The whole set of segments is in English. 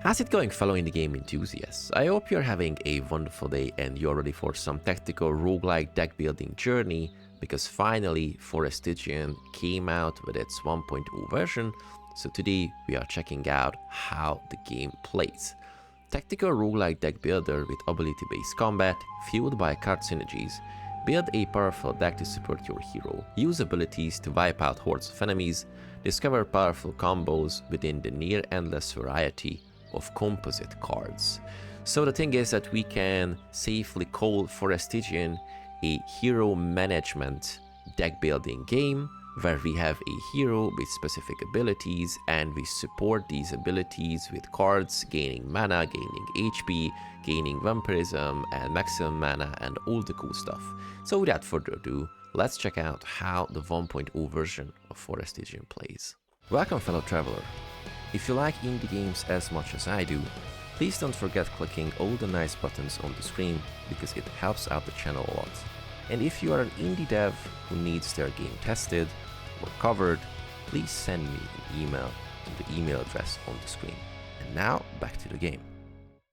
How's it going, fellow indie game enthusiasts? I hope you're having a wonderful day and you're ready for some tactical roguelike deck building journey, because finally Forestygian came out with its 1.0 version, so today we are checking out how the game plays. Tactical roguelike deck builder with ability-based combat, fueled by card synergies. Build a powerful deck to support your hero, use abilities to wipe out hordes of enemies, discover powerful combos within the near endless variety of composite cards. So the thing is that we can safely call Forestygian a hero management deck building game, where we have a hero with specific abilities and we support these abilities with cards gaining mana, gaining HP, gaining vampirism and maximum mana and all the cool stuff. So without further ado, let's check out how the 1.0 version of Forestygian plays. Welcome, fellow traveler. If you like indie games as much as I do, please don't forget clicking all the nice buttons on the screen, because it helps out the channel a lot. And if you are an indie dev who needs their game tested or covered, please send me an email to the email address on the screen. And now back to the game.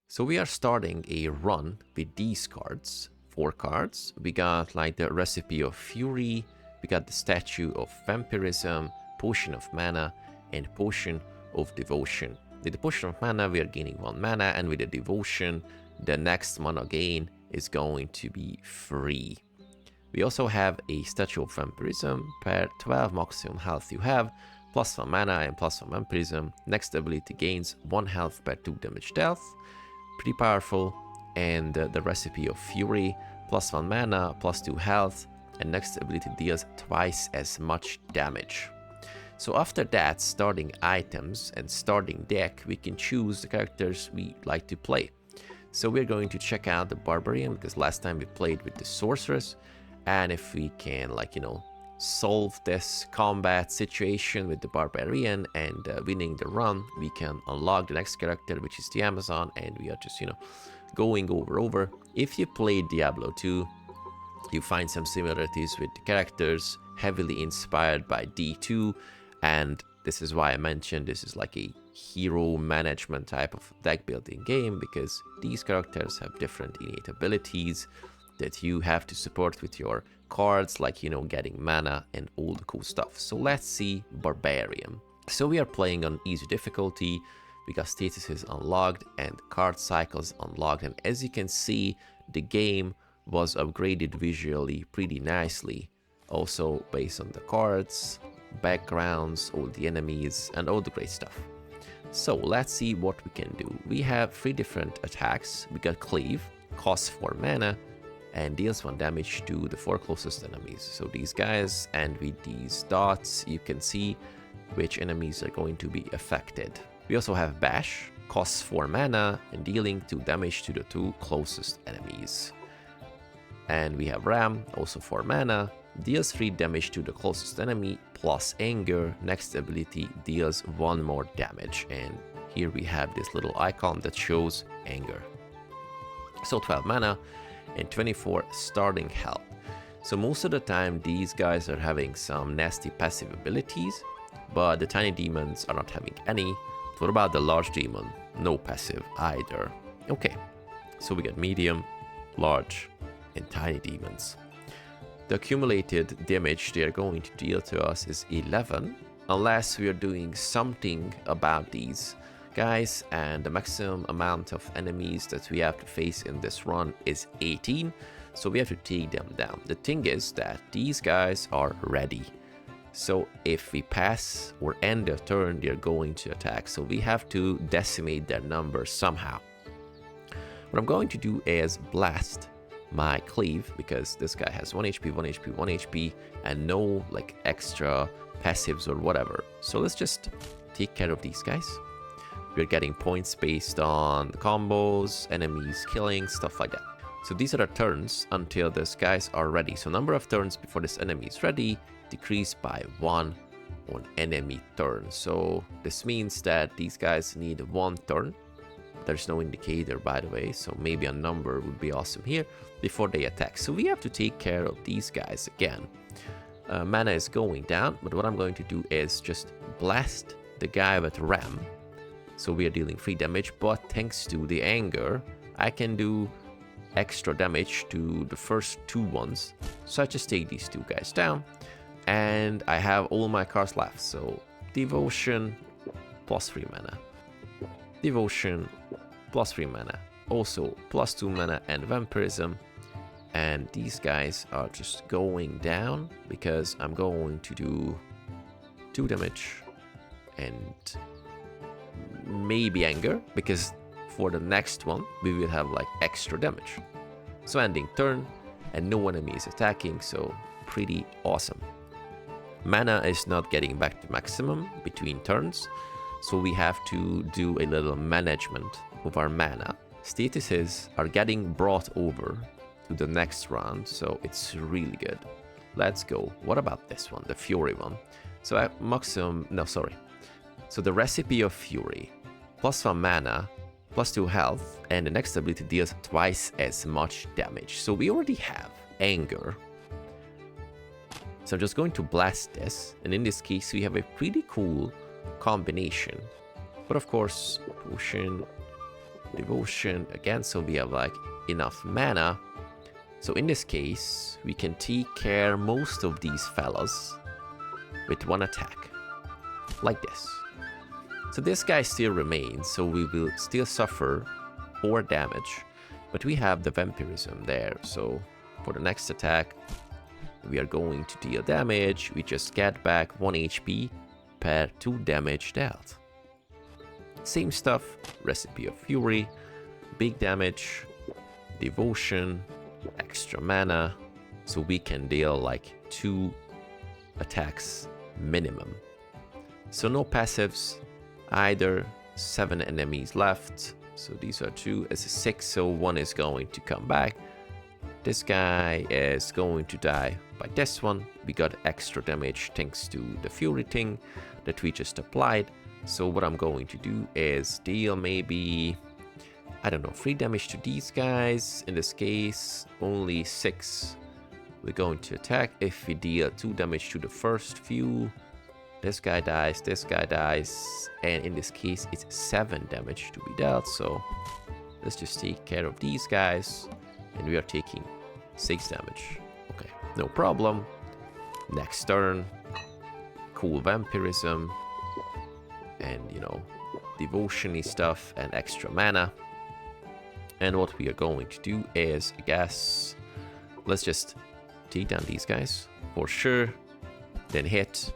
So we are starting a run with these cards, 4 cards. We got like the Recipe of Fury, we got the Statue of Vampirism, Potion of Mana, and Potion of Devotion. With the Potion of Mana we are gaining 1 mana, and with the Devotion the next mana gain is going to be free. We also have a Statue of Vampirism. Per 12 maximum health you have, +1 mana and +1 vampirism. Next ability gains 1 health per 2 damage dealt. Pretty powerful. And the Recipe of Fury, +1 mana, +2 health, and next ability deals twice as much damage. So after that, starting items and starting deck, we can choose the characters we like to play. So we're going to check out the Barbarian, because last time we played with the Sorceress. And if we can, like, solve this combat situation with the Barbarian and winning the run, we can unlock the next character, which is the Amazon, and we are just, going over. If you played Diablo 2, you find some similarities with the characters, heavily inspired by D2, and this is why I mentioned this is like a hero management type of deck building game, because these characters have different innate abilities that you have to support with your cards, like, getting mana and all the cool stuff. So let's see Barbarian. So we are playing on easy difficulty. We got statuses unlocked and card cycles unlocked, and as you can see, the game was upgraded visually pretty nicely, also based on the cards, backgrounds, all the enemies, and all the great stuff. So let's see what we can do. We have 3 different attacks. We got Cleave, costs 4 mana, and deals 1 damage to the 4 closest enemies. So these guys, and with these dots you can see which enemies are going to be affected. We also have Bash, costs 4 mana and dealing 2 damage to the 2 closest enemies. And we have Ram, also 4 mana, deals 3 damage to the closest enemy, plus Anger. Next ability deals 1 more damage, and here we have this little icon that shows Anger. So 12 mana and 24 starting health. So most of the time these guys are having some nasty passive abilities, but the tiny demons are not having any. What about the large demon? No passive either. Okay, so we got medium, large, and tiny demons. The accumulated damage they are going to deal to us is 11, unless we are doing something about these guys, and the maximum amount of enemies that we have to face in this run is 18, so we have to take them down. The thing is that these guys are ready, so if we pass or end their turn, they're going to attack, so we have to decimate their numbers somehow. What I'm going to do is blast my Cleave, because this guy has 1 HP, 1 HP, 1 HP, and no like extra passives or whatever. So let's just take care of these guys. We're getting points based on the combos, enemies killing, stuff like that. So these are the turns until these guys are ready. So number of turns before this enemy is ready decrease by 1 on enemy turn. So this means that these guys need 1 turn. There's no indicator, by the way, so maybe a number would be awesome here before they attack. So we have to take care of these guys again. Mana is going down, but what I'm going to do is just blast the guy with Ram So we are dealing 3 damage, but thanks to the anger, I can do extra damage to the first 2 ones. So I just take these 2 guys down, and I have all my cards left. So Devotion, plus 3 mana. Devotion, plus 3 mana. Also, plus 2 mana and Vampirism. And these guys are just going down, because I'm going to do 2 damage and maybe anger, because for the next one we will have like extra damage. So ending turn, and no enemy is attacking, so pretty awesome. Mana is not getting back to maximum between turns, so we have to do a little management of our mana. Statuses are getting brought over to the next round, so it's really good. Let's go. What about this one, the Fury one? So at maximum, no, sorry. So the Recipe of Fury, plus 1 mana, plus 2 health, and the next ability deals twice as much damage. So we already have Anger. So I'm just going to blast this, and in this case we have a pretty cool combination. But of course, Potion, Devotion again, so we have like enough mana. So in this case, we can take care most of these fellas with 1 attack, like this. So this guy still remains, so we will still suffer 4 damage, but we have the Vampirism there, so for the next attack, we are going to deal damage. We just get back 1 HP per 2 damage dealt. Same stuff, Recipe of Fury, big damage, Devotion, extra mana, so we can deal like 2 attacks minimum. So no passives either, 7 enemies left, so these are 2 as a 6, so 1 is going to come back. This guy is going to die by this one. We got extra damage thanks to the Fury thing that we just applied. So what I'm going to do is deal maybe, I don't know, 3 damage to these guys. In this case, only 6. We're going to attack. If we deal 2 damage to the first few, this guy dies, and in this case, it's 7 damage to be dealt. So let's just take care of these guys, and we are taking 6 damage. Okay, no problem. Next turn, cool Vampirism, and you know, devotion-y stuff and extra mana. And what we are going to do is, I guess, let's just take down these guys for sure, then hit,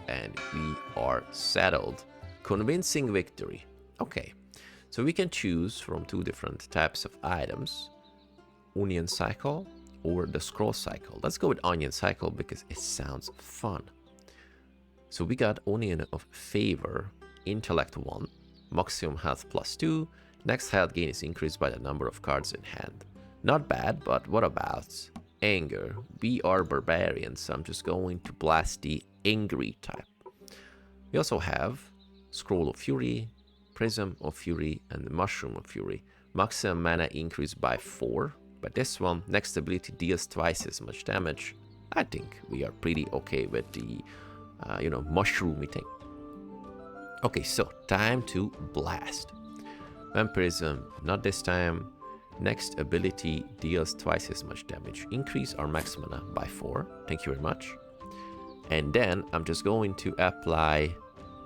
and we are settled. Convincing victory. Okay, so we can choose from 2 different types of items: Onion Cycle or the Scroll Cycle. Let's go with Onion Cycle because it sounds fun. So we got Onion of Favor, Intellect 1, maximum health +2, next health gain is increased by the number of cards in hand. Not bad, but what about Anger? We are Barbarians, so I'm just going to blast the Angry type. We also have Scroll of Fury, Prism of Fury, and the Mushroom of Fury. Maximum mana increased by 4. But this one, next ability deals twice as much damage. I think we are pretty okay with the, you know, mushroomy thing. Okay, so time to blast. Vampirism, not this time. Next ability deals twice as much damage. Increase our max mana by 4. Thank you very much. And then I'm just going to apply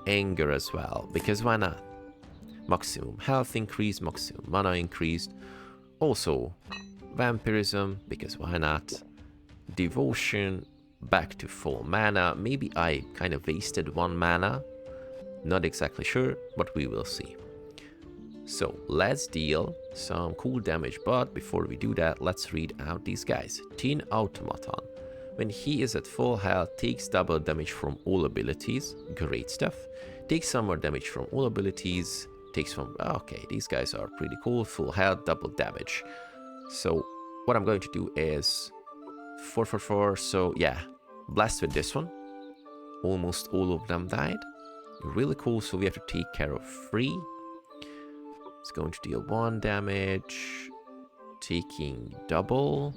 Anger as well, because why not? Maximum health increased, maximum mana increased. Also, Vampirism, because why not? Devotion, back to full mana. Maybe I kind of wasted 1 mana. Not exactly sure, but we will see. So let's deal some cool damage, but before we do that, let's read out these guys. Teen Automaton. When he is at full health, takes double damage from all abilities. Great stuff. Takes some more damage from all abilities. Takes from... Okay, these guys are pretty cool. Full health, double damage. So what I'm going to do is 4. So yeah, blast with this one. Almost all of them died. Really cool. So we have to take care of 3. It's going to deal 1 damage. Taking double.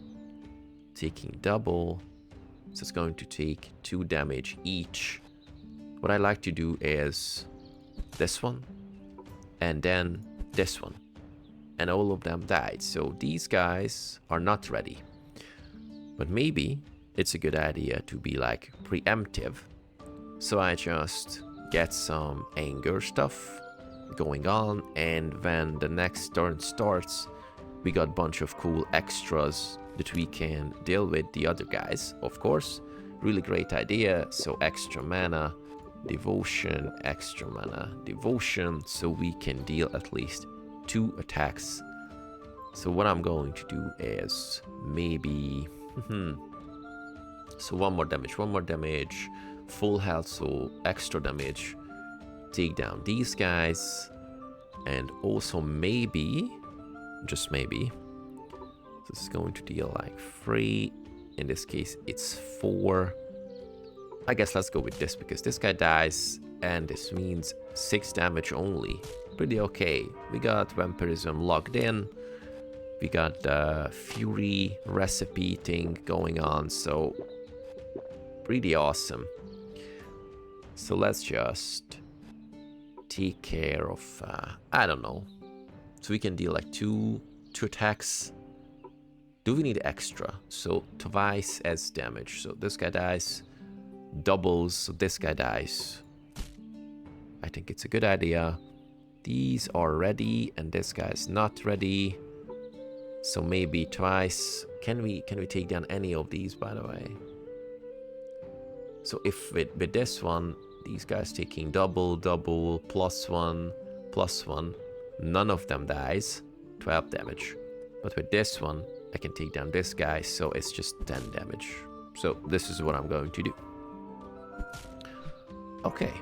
So it's going to take 2 damage each. What I like to do is this one. and then this one. And all of them died. So these guys are not ready. But maybe it's a good idea to be like preemptive. So I just get some anger stuff going on, and when the next turn starts, we got a bunch of cool extras that we can deal with the other guys, of course. Really great idea. So extra mana, devotion, extra mana, devotion, so we can deal at least 2 attacks. So what I'm going to do is maybe so one more damage, full health, so extra damage, take down these guys, and also maybe, just maybe, this is going to deal like 3, in this case it's 4. I guess let's go with this because this guy dies and this means 6 damage only. Pretty okay. We got vampirism logged in, we got the fury recipe thing going on, so pretty awesome. So let's just take care of, I don't know. So we can deal like two attacks. Do we need extra? So twice as damage. So this guy dies, doubles, so this guy dies. I think it's a good idea. These are ready and this guy is not ready. So maybe twice. Can we take down any of these, by the way? So if with this one, these guys taking double, +1, +1, none of them dies, 12 damage. But with this one, I can take down this guy, so it's just 10 damage. So this is what I'm going to do. Okay,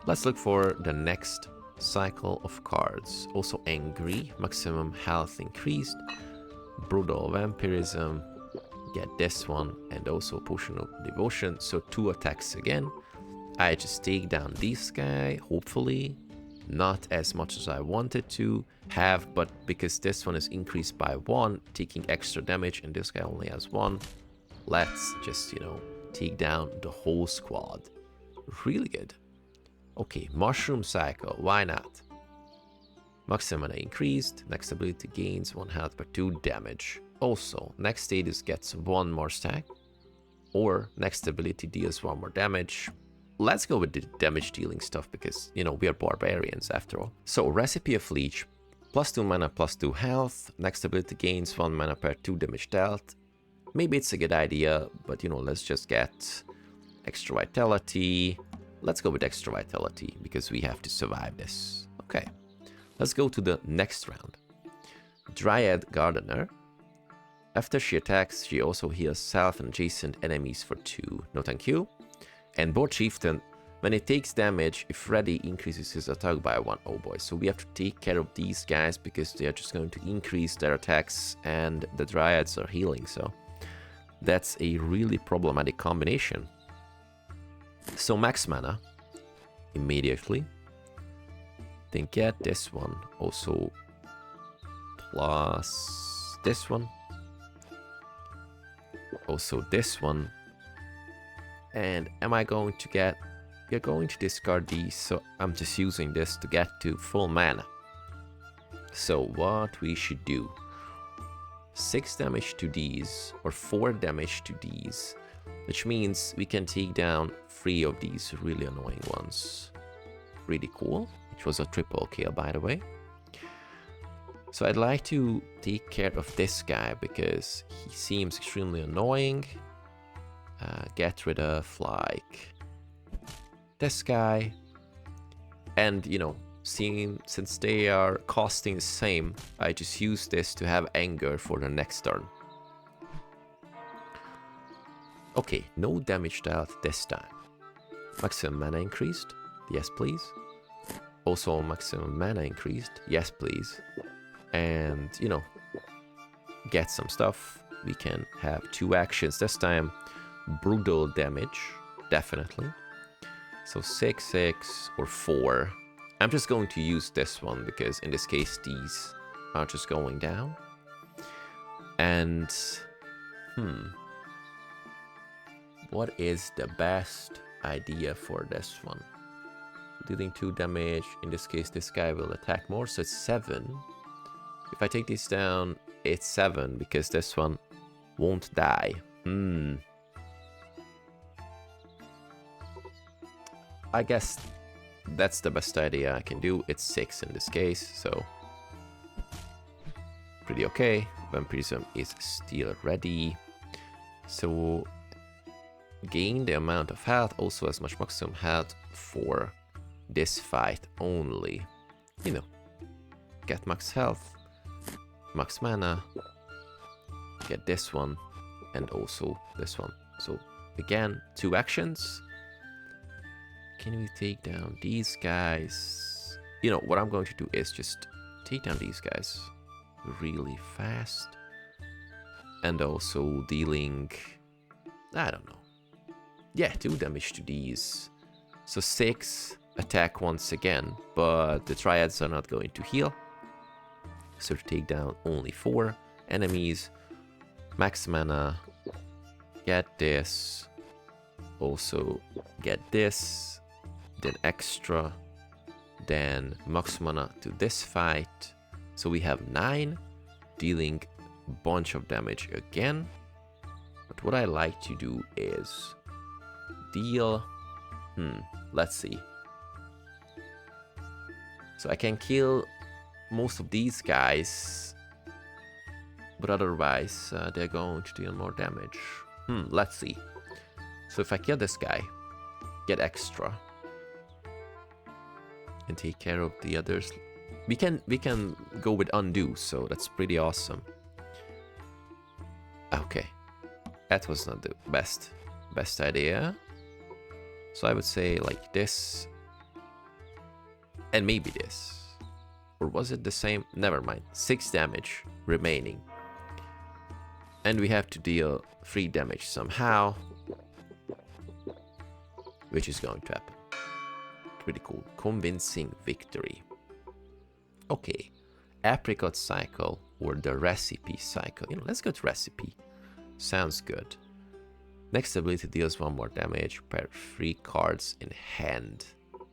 let's look for the next cycle of cards. Also angry, maximum health increased, brutal vampirism, get this one, and also potion of devotion, so 2 attacks again. I just take down this guy, hopefully. Not as much as I wanted to have, but because this one is increased by 1, taking extra damage, and this guy only has 1, let's just, you know, take down the whole squad. Really good. Okay, mushroom cycle, why not? Maximum mana increased, next ability gains 1 health per 2 damage. Also, next status gets 1 more stack, or next ability deals 1 more damage. Let's go with the damage dealing stuff because, you know, we are barbarians after all. So recipe of leech, +2 mana, +2 health, next ability gains 1 mana per 2 damage dealt. Maybe it's a good idea, but you know, let's just get extra vitality. Let's go with extra vitality because we have to survive this. Okay, let's go to the next round. Dryad Gardener. After she attacks, she also heals self and adjacent enemies for 2. No thank you. And Board Chieftain, when it takes damage, if ready, increases his attack by 1. Oh boy, so we have to take care of these guys because they are just going to increase their attacks and the Dryads are healing, so that's a really problematic combination. So max mana, immediately. Then get this one, also plus this one. Also this one. And am I going to get... We're going to discard these, so I'm just using this to get to full mana. So what we should do... 6 damage to these, or 4 damage to these, which means we can take down 3 of these really annoying ones. Really cool. It was a triple kill, by the way. So I'd like to take care of this guy because he seems extremely annoying. Get rid of like this guy, and you know, since they are costing the same, I just use this to have anger for the next turn. Okay, no damage dealt this time. Maximum mana increased, yes please. Also maximum mana increased, yes please. And you know, get some stuff. We can have 2 actions this time. Brutal damage, definitely. So 6, 6, or 4. I'm just going to use this one because in this case these are just going down. And what is the best idea for this one? dealing 2 damage. In this case, this guy will attack more, so it's 7. If I take this down, it's 7, because this one won't die. I guess that's the best idea I can do. It's 6 in this case, so pretty okay. Vampirism is still ready. So gain the amount of health, also as much maximum health for this fight only. You know, get max health, max mana, get this one, and also this one. So again, 2 actions. Can we take down these guys? You know, what I'm going to do is just take down these guys really fast. And also dealing, I don't know. Yeah, 2 damage to these. So 6 attack once again, but the Dryads are not going to heal. So to take down only 4 enemies. Max mana. Get this. Also get this. Then extra. Then max mana to this fight. So we have 9, dealing a bunch of damage again. But what I like to do is deal... let's see. So I can kill most of these guys, but otherwise they're going to deal more damage. Let's see. So if I kill this guy, get extra, and take care of the others, we can go with undo, so that's pretty awesome. Okay, that was not the best idea. So I would say like this, and maybe this, or was it the same? Never mind. 6 damage remaining, and we have to deal 3 damage somehow, which is going to happen. Pretty cool. Convincing victory. Okay, apricot cycle or the recipe cycle. You know, let's go to recipe. Sounds good. Next ability deals 1 more damage per 3 cards in hand.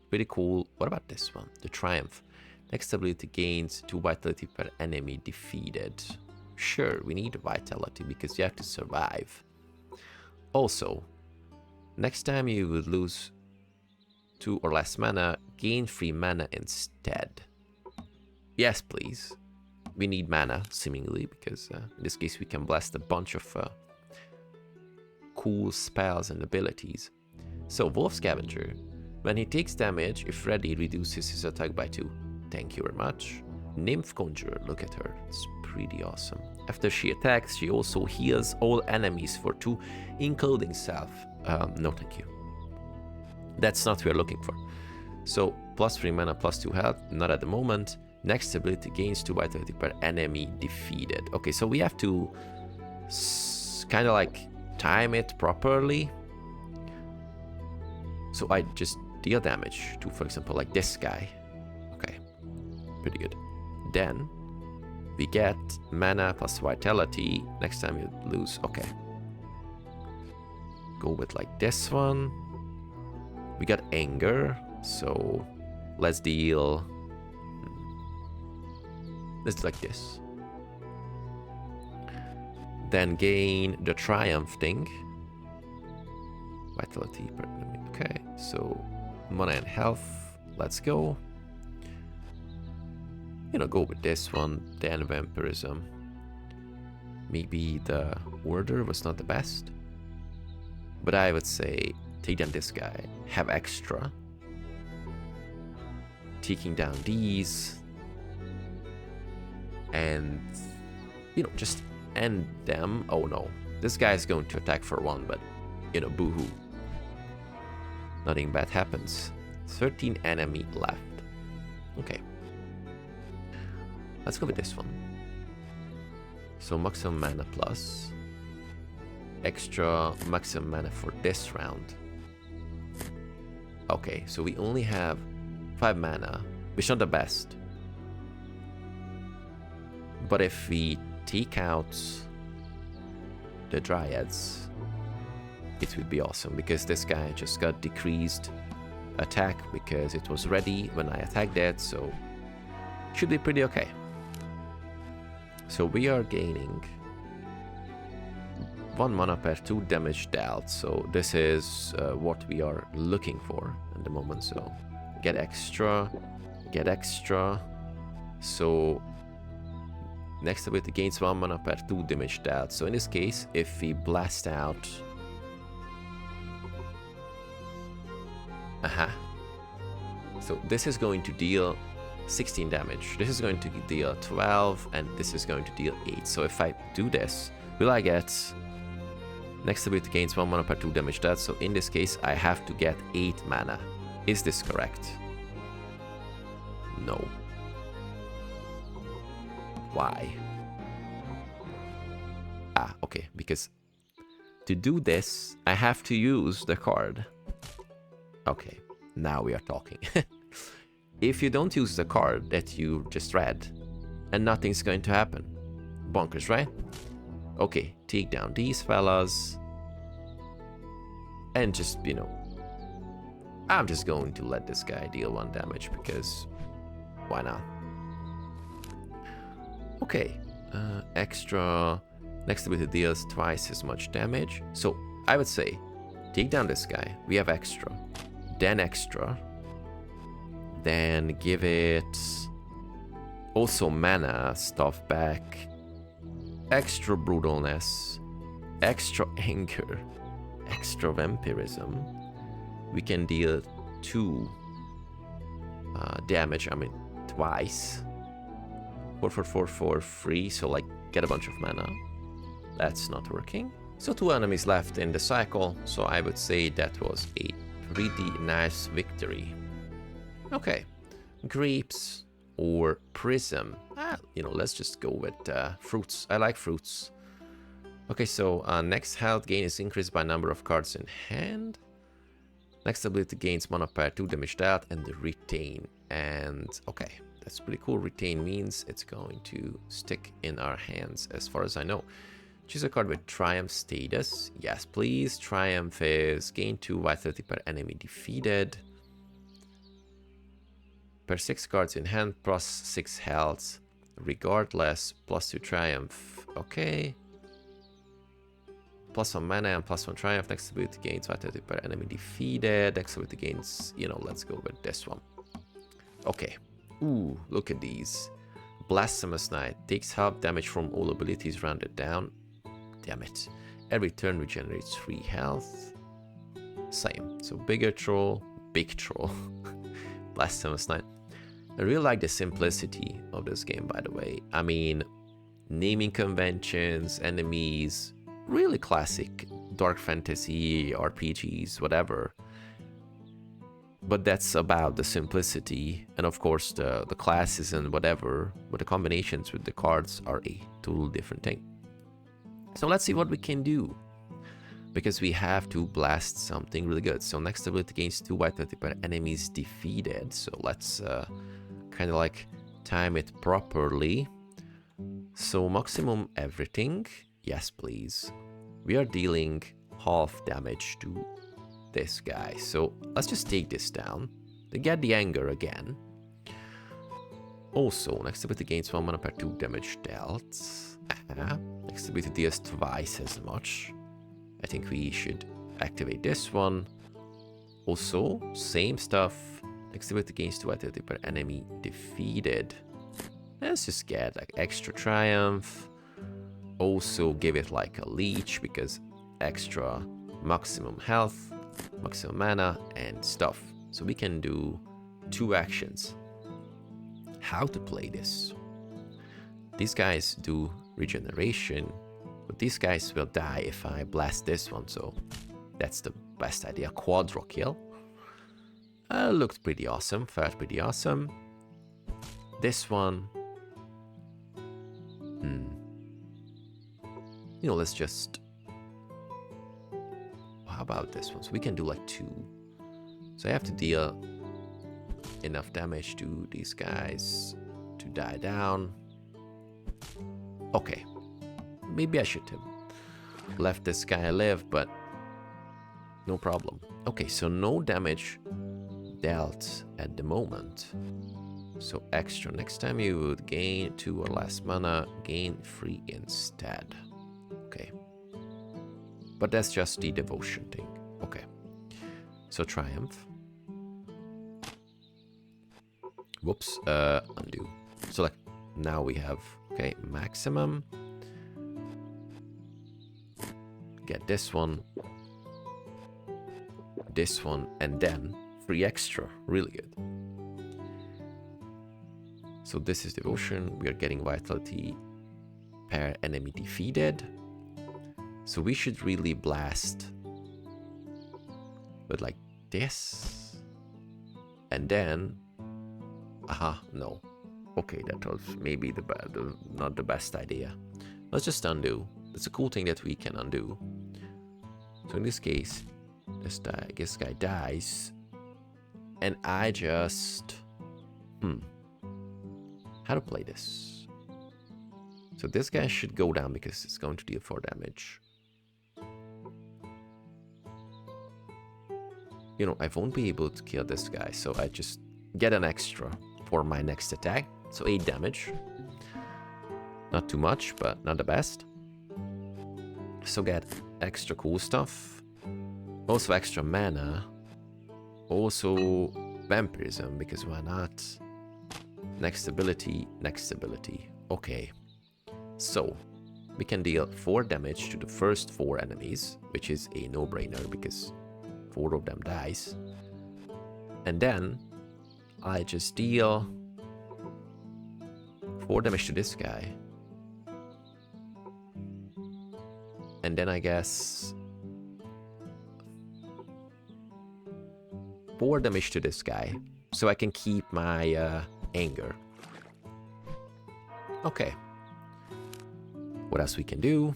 Pretty cool. What about this one? The Triumph. Next ability gains 2 vitality per enemy defeated. Sure, we need vitality because you have to survive. Also, next time you would lose 2 or less mana, gain 3 mana instead. Yes, please. We need mana, seemingly, because in this case we can blast a bunch of cool spells and abilities. So, Wolf Scavenger. When he takes damage, if ready, reduces his attack by 2. Thank you very much. Nymph Conjurer, look at her. It's pretty awesome. After she attacks, she also heals all enemies for 2, including self. No thank you. That's not what we're looking for. So, plus 3 mana, plus 2 health, not at the moment. Next ability gains 2 vitality per enemy defeated. Okay, so we have to kind of like time it properly. So I just deal damage to, for example, like this guy. Okay, pretty good. Then we get mana plus vitality. Next time you lose. Okay, go with like this one. We got anger, so let's deal. Let's do like this. Then gain the Triumph thing. Vitality per enemy. Okay, so mana and health. Let's go. You know, go with this one. Then vampirism. Maybe the order was not the best, but I would say take down this guy. Have extra. Taking down these. And, you know, just end them. Oh no, this guy is going to attack for 1, but, you know, boo-hoo. Nothing bad happens. 13 enemy left. Okay. Let's go with this one. So maximum mana plus. Extra maximum mana for this round. Okay, so we only have 5 mana, which is not the best. But if we take out the Dryads, it would be awesome, because this guy just got decreased attack because it was ready when I attacked it, so should be pretty okay. So we are gaining 1 mana per 2 damage dealt, so this is what we are looking for at the moment. So get extra, so next ability gains 1 mana per 2 damage dealt. So in this case, if we blast out... So this is going to deal 16 damage. This is going to deal 12, and this is going to deal 8. So if I do this, will I get... Next ability gains 1 mana per 2 damage dealt. So in this case, I have to get 8 mana. Is this correct? No. Why? Okay, because to do this, I have to use the card. Okay, now we are talking. If you don't use the card that you just read, and nothing's going to happen. Bonkers, right? Okay, take down these fellas. And just, you know, I'm just going to let this guy deal 1 damage because why not? Okay, extra. Next ability deals twice as much damage. So I would say, take down this guy. We have extra. Then extra. Then give it also mana stuff back. Extra brutalness. Extra anger. Extra vampirism. We can deal 2 damage. I mean, twice. 4 free. So like get a bunch of mana. That's not working. So 2 enemies left in the cycle. So I would say that was a pretty nice victory. Okay, grapes or prism. You know, let's just go with fruits. I like fruits. Okay, so next health gain is increased by number of cards in hand. Next ability gains mana per 2 damage dealt and retain. And okay, that's pretty cool. Retain means it's going to stick in our hands as far as I know. Choose a card with Triumph status. Yes, please. Triumph is gain 2 vitality per enemy defeated. Per 6 cards in hand, plus 6 health. Regardless, plus 2 Triumph. Okay. Plus 1 mana and plus 1 Triumph. Next ability gains vitality per enemy defeated. Next ability gains, you know, let's go with this one. Okay. Ooh, look at these. Blasphemous Knight. Takes half damage from all abilities rounded down. Damn it. Every turn regenerates 3 health. Same. So bigger troll, big troll. Blasphemous Knight. I really like the simplicity of this game, by the way. I mean, naming conventions, enemies, really classic dark fantasy, RPGs, whatever. But that's about the simplicity, and of course the classes and whatever, but the combinations with the cards are a total different thing. So let's see what we can do, because we have to blast something really good. So next ability gains 2 vitality per enemies defeated. So let's kind of like time it properly. So maximum everything. Yes, please. We are dealing half damage to this guy. So let's just take this down. They get the anger again. Also, next ability gains 1 mana per 2 damage dealt. Next ability deals twice as much. I think we should activate this one. Also, same stuff. Next ability gains 2 vitality per enemy defeated. Let's just get like extra Triumph. Also give it like a leech because extra maximum health, maximum mana and stuff. So we can do 2 actions. How to play this? These guys do regeneration, but these guys will die if I blast this one, so that's the best idea. Quadro kill. Looked pretty awesome, felt pretty awesome. This one, you know, let's just, how about this one? So we can do like 2. So I have to deal enough damage to these guys to die down. Okay, maybe I should have left this guy alive, but no problem. Okay, so no damage dealt at the moment. So extra. Next time you would gain 2 or less mana, gain 3 instead. Okay. But that's just the devotion thing. Okay. So triumph. Whoops. Undo. So like now we have, okay, maximum. Get this one, and then 3 extra. Really good. So this is devotion. We are getting vitality per enemy defeated. So we should really blast with like this. And then, no. Okay, that was maybe not the best idea. Let's just undo. It's a cool thing that we can undo. So in this case, this guy dies. And I just... How to play this? So this guy should go down because it's going to deal 4 damage. You know, I won't be able to kill this guy, so I just get an extra for my next attack. So 8 damage. Not too much, but not the best. So get extra cool stuff. Also extra mana. Also vampirism, because why not? Next ability, next ability. Okay. So, we can deal 4 damage to the first 4 enemies, which is a no-brainer because 4 of them dies. And then, I just deal 4 damage to this guy. And then I guess 4 damage to this guy, so I can keep my anger. Okay. What else we can do?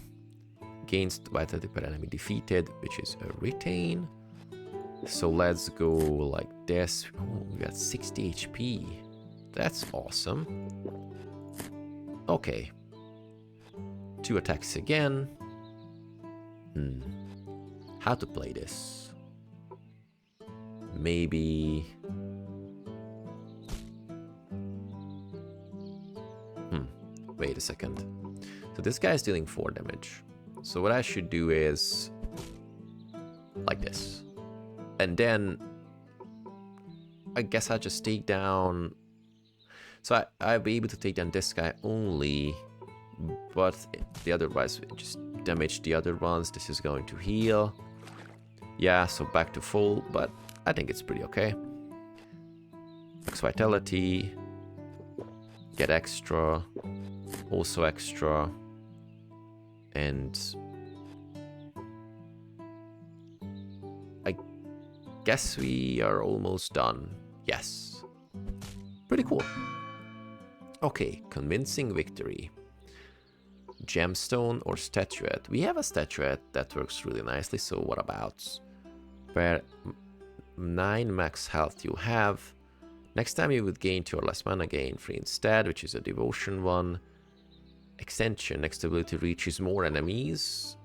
Gains vitality per enemy defeated, which is a retain. So let's go like this. Oh, we got 60 HP. That's awesome. Okay. 2 attacks again. How to play this? Maybe... Wait a second. So this guy is dealing 4 damage. So what I should do is... like this. And then... I guess I'll just take down... So I'll be able to take down this guy only. But the otherwise, just damage the other ones. This is going to heal. Yeah, so back to full, but I think it's pretty okay. Max vitality. Get extra. Also extra. And I guess we are almost done. Yes. Pretty cool. Okay, convincing victory. Gemstone or statuette. We have a statuette that works really nicely, so what about? Per 9 max health you have. Next time you would gain 2 or less mana, gain 3 instead, which is a devotion one. Extension, next ability reaches more enemies.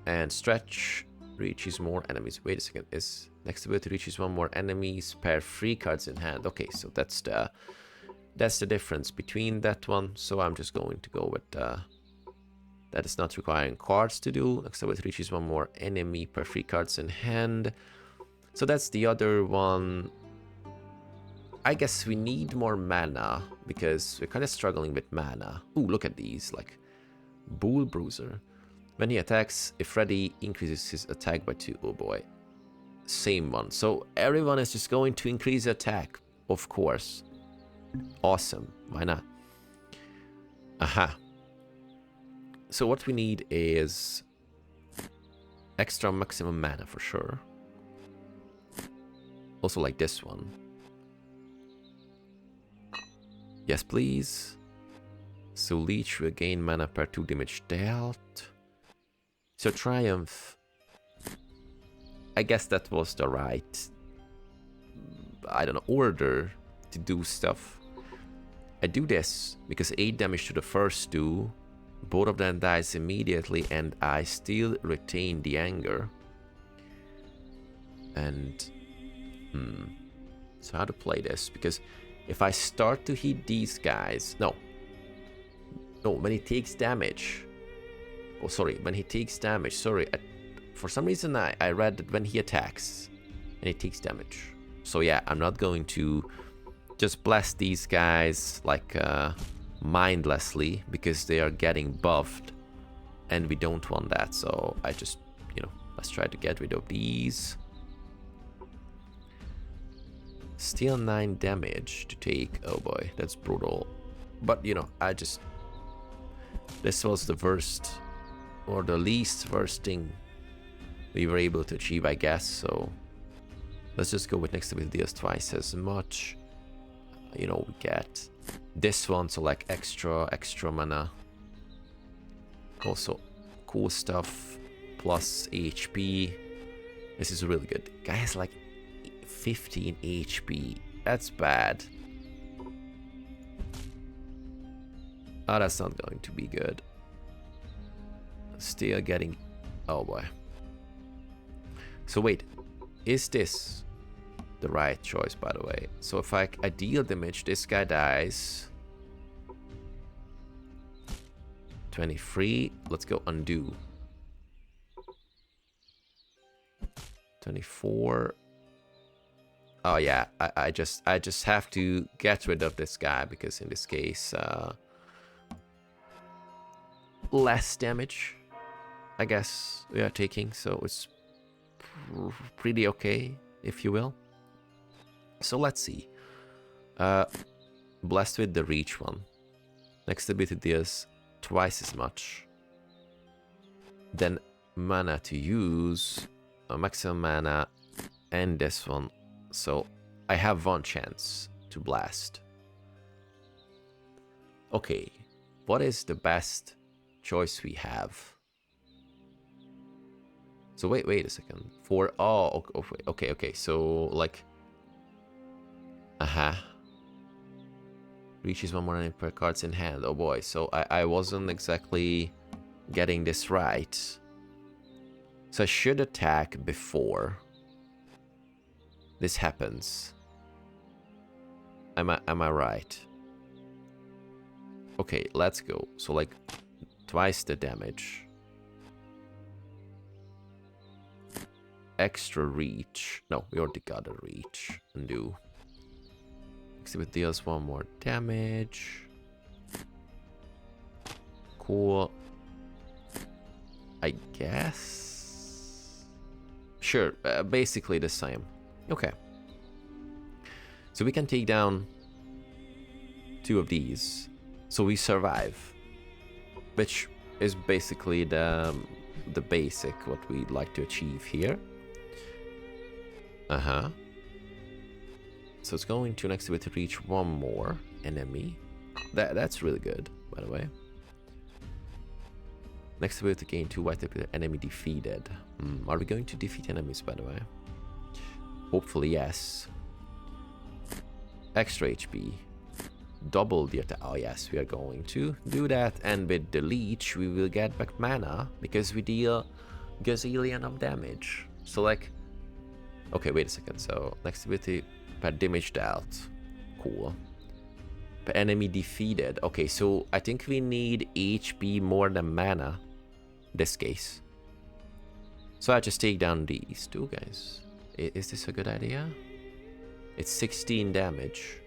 And stretch reaches more enemies. Wait a second, is next ability reaches 1 more enemies per 3 cards in hand. Okay, so that's the difference between that one. So I'm just going to go with that is not requiring cards to do. Next ability reaches 1 more enemy per 3 cards in hand. So that's the other one. I guess we need more mana because we're kind of struggling with mana. Ooh, look at these, like Bull Bruiser. When he attacks, if ready, increases his attack by 2. Oh boy. Same one. So everyone is just going to increase attack, of course. Awesome. Why not? Aha. So what we need is extra maximum mana for sure. Also like this one. Yes, please. So Leech will gain mana per 2 damage dealt. So Triumph. I guess that was the right, I don't know, order to do stuff. I do this because 8 damage to the first 2. Both of them dies immediately and I still retain the anger. And... So how to play this? Because if I start to hit these guys... No, when he takes damage... Oh, sorry, when he takes damage, sorry. For some reason I read that when he attacks and he takes damage. So yeah, I'm not going to just blast these guys like mindlessly because they are getting buffed. And we don't want that, so I just, you know, let's try to get rid of these. Still 9 damage to take. Oh boy, that's brutal. But, you know, this was the worst, or the least worst thing we were able to achieve, I guess, so... Let's just go with next ability deals twice as much. You know, we get this one, so like extra mana. Also, cool stuff, plus HP. This is really good. Guy has like 15 HP. That's bad. Oh, that's not going to be good. Still getting... Oh boy. So wait, is this the right choice, by the way? So if I deal damage, this guy dies. 23. Let's go undo. 24. Oh yeah, I just have to get rid of this guy because in this case, less damage, I guess we are taking, so it's pretty okay, if you will. So let's see. Blessed with the reach one. Next ability deals twice as much. Then mana to use, maximum mana, and this one. So I have one chance to blast. Okay, what is the best choice we have? So wait a second. Okay. So like, reaches 1 more enemy per cards in hand. Oh boy. So I wasn't exactly getting this right. So I should attack before this happens. Am I right? Okay, let's go. So like twice the damage. Extra reach. No, we already got a reach. Undo. Exhibit deals 1 more damage. Cool. I guess. Sure, basically the same. Okay. So we can take down 2 of these. So we survive. Which is basically the basic what we'd like to achieve here. So it's going to next ability to reach 1 more enemy. That's really good, by the way. Next ability to gain 2 white enemy defeated. Are we going to defeat enemies, by the way? Hopefully, yes. Extra HP. Double the attack. Oh, yes, we are going to do that. And with the leech, we will get back mana because we deal gazillion of damage. So, like, okay, wait a second. So, next ability per damage dealt. Cool. Per enemy defeated. Okay, so I think we need HP more than mana. In this case. So I just take down these 2 guys. Is this a good idea? It's 16 damage.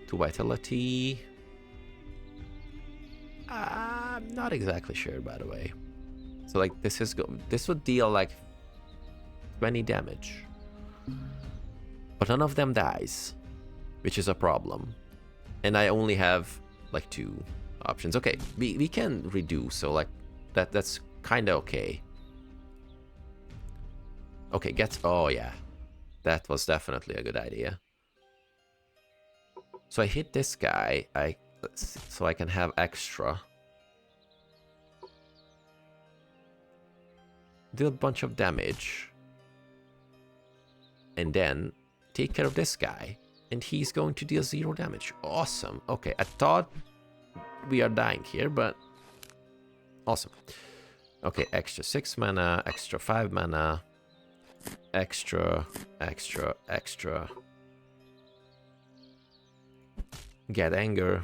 2 vitality. I'm not exactly sure, by the way. So like this would deal like 20 damage. But none of them dies, which is a problem. And I only have like 2 options. Okay, we can reduce, so like that's kind of okay. Okay, oh yeah, that was definitely a good idea. So I hit this guy, so I can have extra. Do a bunch of damage. And then take care of this guy. And he's going to deal 0 damage. Awesome. Okay, I thought we are dying here, but awesome. Okay, extra 6 mana, extra 5 mana. Extra. get anger.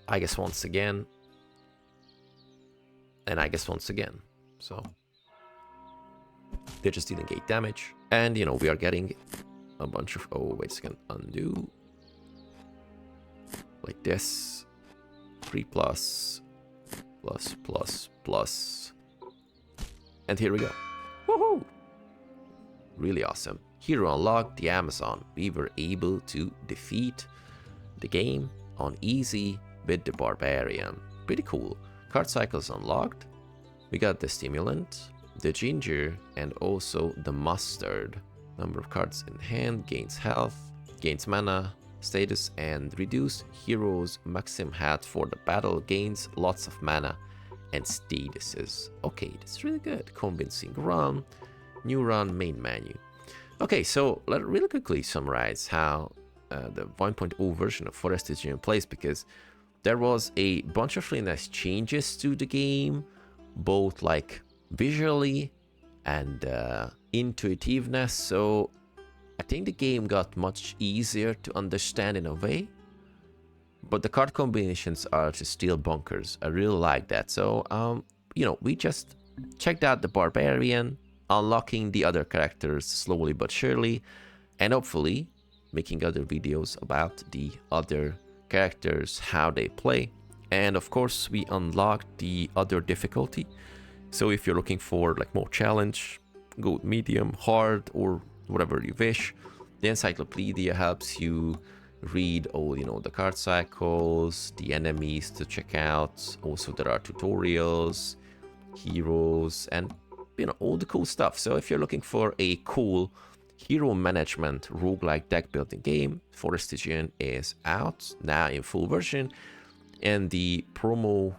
I guess once again. And I guess once again. So they're just dealing 8 damage. And, you know, we are getting a bunch of... Oh, wait a second. Undo. Like this. 3 plus. Plus, plus, plus. And here we go. Woohoo! Really awesome. Hero unlocked, the Amazon. We were able to defeat the game on easy with the Barbarian. Pretty cool. Card cycles unlocked. We got the Stimulant, the Ginger, and also the Mustard. Number of cards in hand, gains health, gains mana, status, and reduced heroes maximum health for the battle, gains lots of mana and statuses. Okay, that's really good. Convincing run, new run, main menu. Okay, so let me really quickly summarize how the 1.0 version of Forestygian plays, because there was a bunch of really nice changes to the game, both like visually and intuitiveness. So I think the game got much easier to understand in a way, but the card combinations are just still bonkers. I really like that. So you know, we just checked out the Barbarian, unlocking the other characters slowly but surely, and hopefully making other videos about the other characters, how they play. And of course we unlocked the other difficulty, so if you're looking for like more challenge, go with medium, hard, or whatever you wish. The encyclopedia helps you read all, you know, the card cycles, the enemies to check out. Also there are tutorials, heroes, and you know, all the cool stuff. So if you're looking for a cool hero management roguelike deck building game, Forestygian is out now in full version, and the promo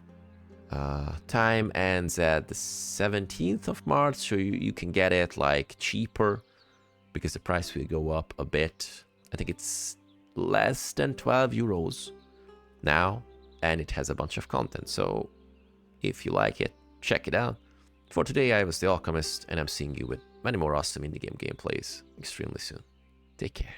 time ends at the 17th of March, so you can get it like cheaper, because the price will go up a bit. I think it's less than 12 euros now, and it has a bunch of content, so if you like it, check it out. For today, I was the Alchemist, and I'm seeing you with many more awesome indie game gameplays extremely soon. Take care.